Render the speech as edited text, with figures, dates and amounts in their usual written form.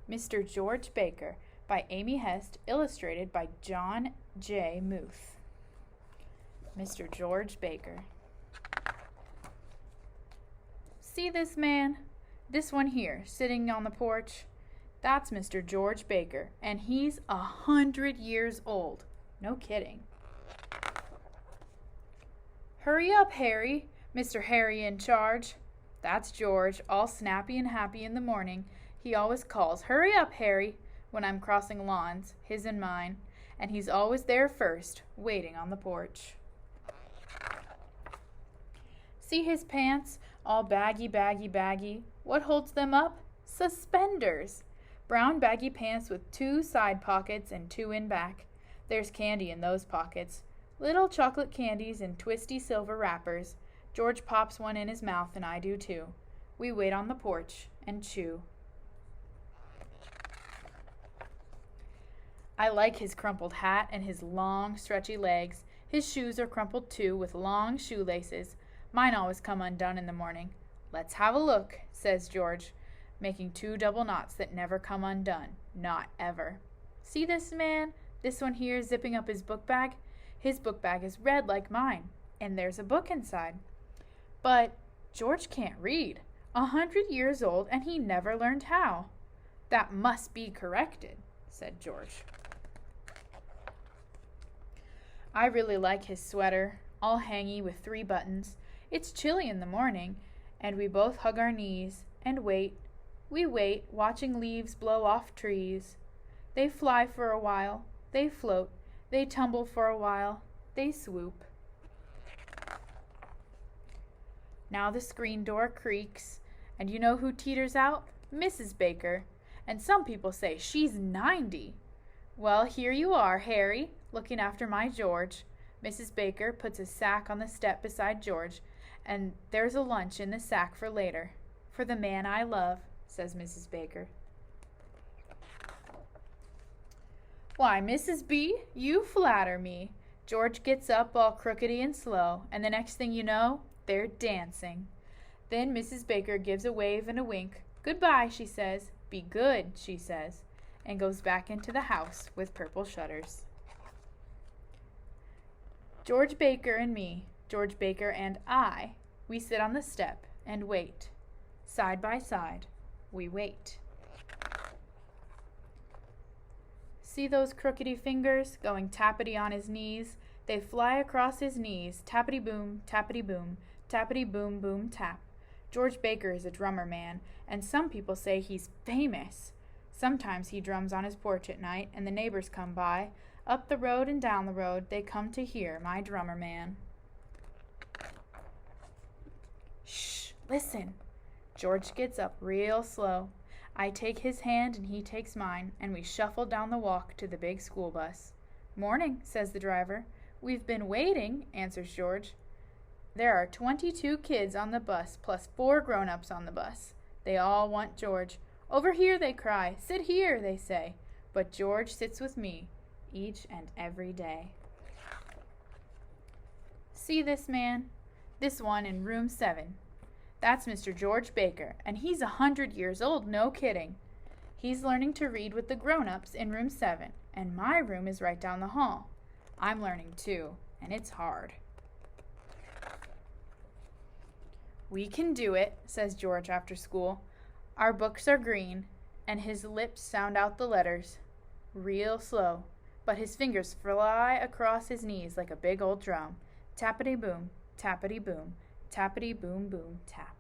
Mr. George Baker by Amy Hest, illustrated by John J. Muth. Mr. George Baker. See this man? This one here, sitting on the porch? That's Mr. George Baker, and he's 100 years old. No kidding. Hurry up, Harry, Mr. Harry in charge. That's George, all snappy and happy in the morning. He always calls, "Hurry up, Harry," when I'm crossing lawns, his and mine, and he's always there first, waiting on the porch. See his pants, all baggy, baggy, baggy. What holds them up? Suspenders. Brown baggy pants with 2 side pockets and 2 in back. There's candy in those pockets. Little chocolate candies in twisty silver wrappers. George pops one in his mouth and I do too. We wait on the porch and chew. I like his crumpled hat and his long, stretchy legs. His shoes are crumpled too, with long shoelaces. Mine always come undone in the morning. "Let's have a look," says George, making 2 double knots that never come undone. Not ever. See this man? This one here zipping up his book bag? His book bag is red like mine, and there's a book inside. But George can't read. 100 years old, and he never learned how. That must be corrected, said George. I really like his sweater, all hangy with 3 buttons. It's chilly in the morning, and we both hug our knees and wait. We wait, watching leaves blow off trees. They fly for a while, they float, they tumble for a while, they swoop. Now the screen door creaks, and you know who teeters out? Mrs. Baker, and some people say she's 90. Well, here you are, Harry, looking after my George. Mrs. Baker puts a sack on the step beside George, and there's a lunch in the sack for later. For the man I love, says Mrs. Baker. Why, Mrs. B, you flatter me. George gets up all crookedy and slow, and the next thing you know, they're dancing. Then Mrs. Baker gives a wave and a wink. Goodbye, she says. Be good, she says, and goes back into the house with purple shutters. George Baker and me, George Baker and I, we sit on the step and wait. Side by side, we wait. See those crookedy fingers going tappity on his knees? They fly across his knees, tappity-boom, tappity-boom, tappity-boom, boom, tap. George Baker is a drummer man, and some people say he's famous. Sometimes he drums on his porch at night, and the neighbors come by. Up the road and down the road, they come to hear my drummer man. Shh, listen. George gets up real slow. I take his hand and he takes mine, and we shuffle down the walk to the big school bus. Morning, says the driver. We've been waiting, answers George. There are 22 kids on the bus, plus 4 grown-ups on the bus. They all want George. Over here, they cry. Sit here, they say. But George sits with me each and every day. See this man? This one in room 7. That's Mr. George Baker, and he's 100 years old, no kidding. He's learning to read with the grown-ups in room 7, and my room is right down the hall. I'm learning too, and it's hard. We can do it, says George after school. Our books are green, and his lips sound out the letters, real slow, but his fingers fly across his knees like a big old drum. Tappity-boom, tappity-boom, tappity-boom-boom, tap.